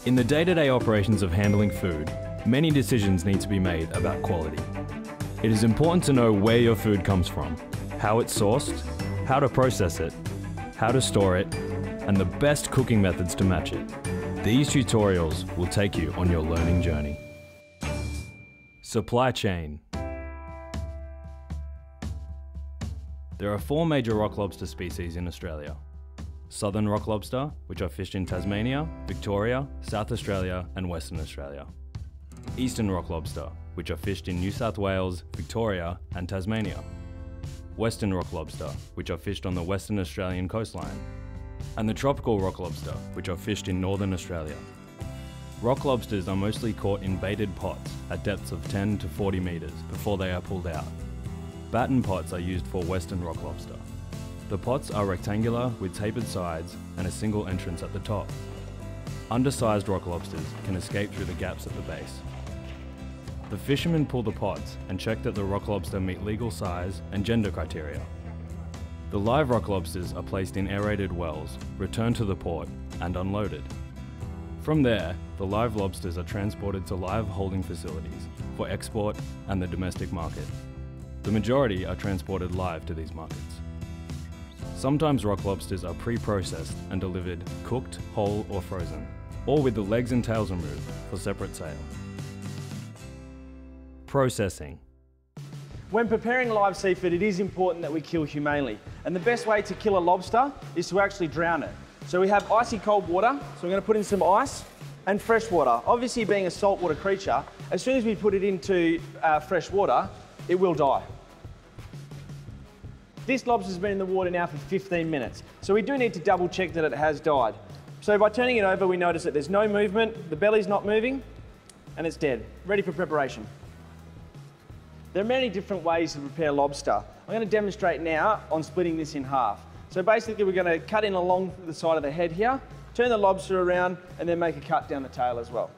In the day-to-day operations of handling food, many decisions need to be made about quality. It is important to know where your food comes from, how it's sourced, how to process it, how to store it, and the best cooking methods to match it. These tutorials will take you on your learning journey. Supply chain. There are 4 major rock lobster species in Australia. Southern rock lobster, which are fished in Tasmania, Victoria, South Australia and Western Australia. Eastern rock lobster, which are fished in New South Wales, Victoria and Tasmania. Western rock lobster, which are fished on the Western Australian coastline. And the tropical rock lobster, which are fished in Northern Australia. Rock lobsters are mostly caught in baited pots at depths of 10 to 40 metres before they are pulled out. Batten pots are used for Western rock lobster. The pots are rectangular with tapered sides and a single entrance at the top. Undersized rock lobsters can escape through the gaps at the base. The fishermen pull the pots and check that the rock lobster meet legal size and gender criteria. The live rock lobsters are placed in aerated wells, returned to the port and unloaded. From there, the live lobsters are transported to live holding facilities for export and the domestic market. The majority are transported live to these markets. Sometimes rock lobsters are pre-processed and delivered cooked, whole or frozen, or with the legs and tails removed for separate sale. Processing. When preparing live seafood, it is important that we kill humanely. And the best way to kill a lobster is to actually drown it. So we have icy cold water, so we're going to put in some ice and fresh water. Obviously, being a saltwater creature, as soon as we put it into fresh water, it will die. This lobster's been in the water now for 15 minutes, so we do need to double check that it has died. So by turning it over, we notice that there's no movement, the belly's not moving, and it's dead, ready for preparation. There are many different ways to prepare lobster. I'm going to demonstrate now on splitting this in half. So basically we're going to cut in along the side of the head here, turn the lobster around, and then make a cut down the tail as well.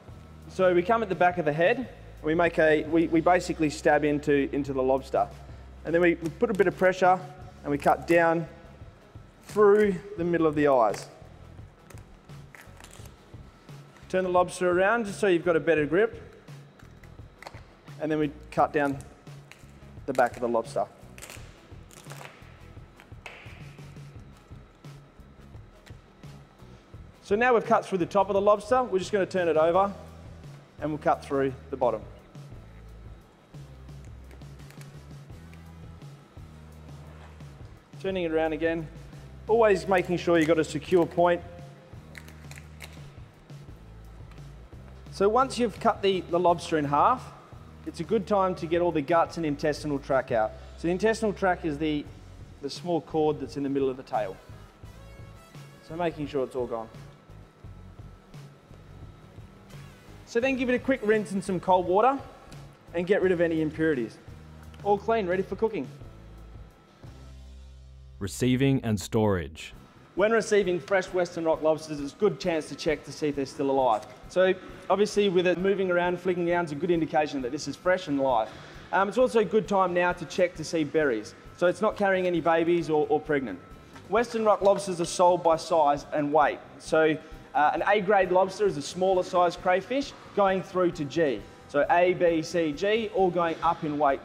So we come at the back of the head, and we basically stab into the lobster. And then we put a bit of pressure and we cut down through the middle of the eyes. Turn the lobster around just so you've got a better grip. And then we cut down the back of the lobster. So now we've cut through the top of the lobster, we're just going to turn it over and we'll cut through the bottom. Turning it around again, always making sure you've got a secure point. So once you've cut the lobster in half, it's a good time to get all the guts and intestinal tract out. So the intestinal tract is the small cord that's in the middle of the tail. So making sure it's all gone. So then give it a quick rinse in some cold water and get rid of any impurities. All clean, ready for cooking. Receiving and storage. When receiving fresh Western rock lobsters, it's a good chance to check to see if they're still alive. So obviously with it moving around, flicking around, it's a good indication that this is fresh and live. It's also a good time now to check to see berries. So it's not carrying any babies or pregnant. Western rock lobsters are sold by size and weight. So an A-grade lobster is a smaller size crayfish going through to G. So A, B, C, G, all going up in weight.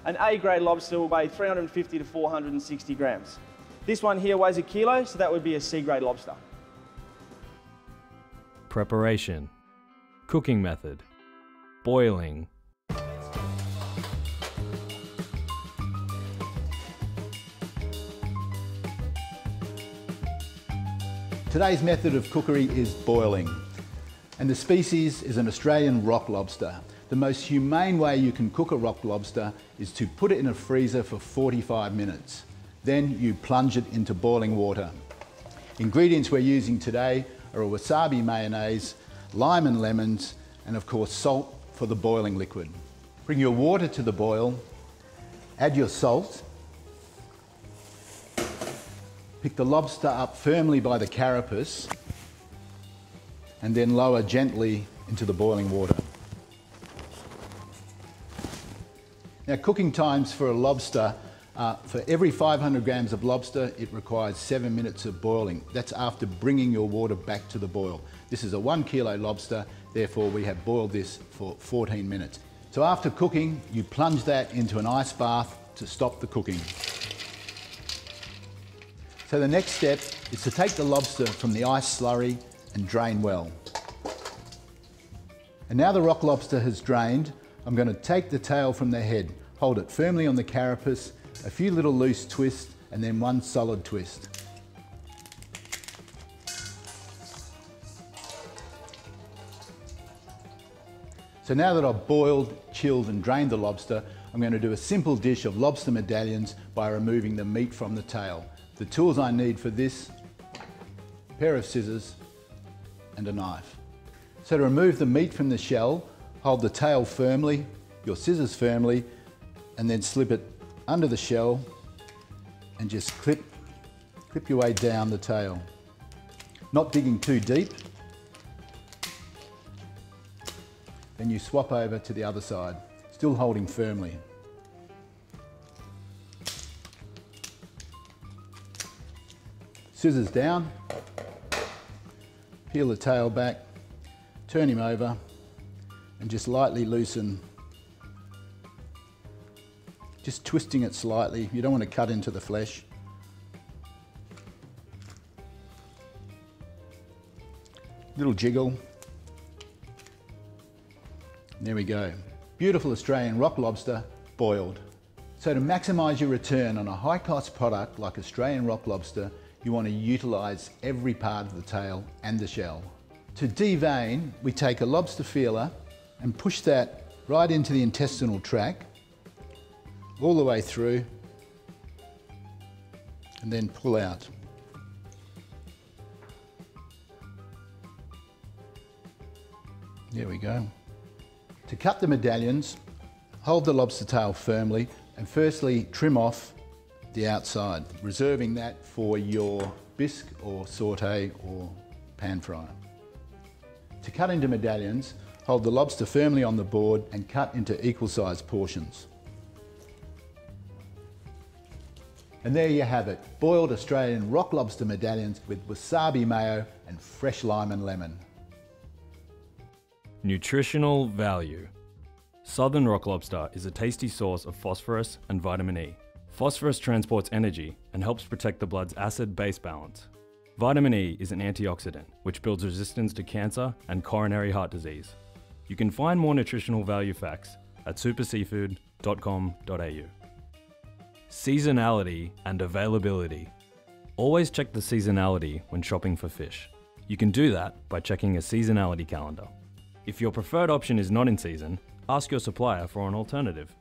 An A-grade lobster will weigh 350 to 460 grams. This one here weighs 1 kilo, so that would be a C-grade lobster. Preparation. Cooking method. Boiling. Today's method of cookery is boiling, and the species is an Australian rock lobster. The most humane way you can cook a rock lobster is to put it in a freezer for 45 minutes. Then you plunge it into boiling water. Ingredients we're using today are a wasabi mayonnaise, lime and lemons, and of course salt for the boiling liquid. Bring your water to the boil, add your salt, pick the lobster up firmly by the carapace, and then lower gently into the boiling water. Now, cooking times for a lobster For every 500 grams of lobster, it requires 7 minutes of boiling. That's after bringing your water back to the boil. This is a 1 kilo lobster, therefore we have boiled this for 14 minutes. So after cooking, you plunge that into an ice bath to stop the cooking. So the next step is to take the lobster from the ice slurry and drain well. And now the rock lobster has drained, I'm going to take the tail from the head, hold it firmly on the carapace, a few little loose twists, and then one solid twist. So now that I've boiled, chilled and drained the lobster, I'm going to do a simple dish of lobster medallions by removing the meat from the tail. The tools I need for this, a pair of scissors and a knife. So to remove the meat from the shell, hold the tail firmly, your scissors firmly, and then slip it under the shell and just clip your way down the tail. Not digging too deep. Then you swap over to the other side, still holding firmly. Scissors down, peel the tail back, turn him over and just lightly loosen, just twisting it slightly. You don't want to cut into the flesh. Little jiggle. There we go. Beautiful Australian rock lobster, boiled. So to maximise your return on a high cost product like Australian rock lobster, you want to utilise every part of the tail and the shell. To devein, we take a lobster feeler and push that right into the intestinal tract, all the way through, and then pull out. There we go. To cut the medallions, hold the lobster tail firmly and firstly trim off the outside, reserving that for your bisque or saute or pan fryer. To cut into medallions, hold the lobster firmly on the board and cut into equal sized portions. And there you have it, boiled Australian rock lobster medallions with wasabi mayo and fresh lime and lemon. Nutritional value. Southern rock lobster is a tasty source of phosphorus and vitamin E. Phosphorus transports energy and helps protect the blood's acid-base balance. Vitamin E is an antioxidant, which builds resistance to cancer and coronary heart disease. You can find more nutritional value facts at superseafood.com.au. Seasonality and availability. Always check the seasonality when shopping for fish. You can do that by checking a seasonality calendar. If your preferred option is not in season, ask your supplier for an alternative.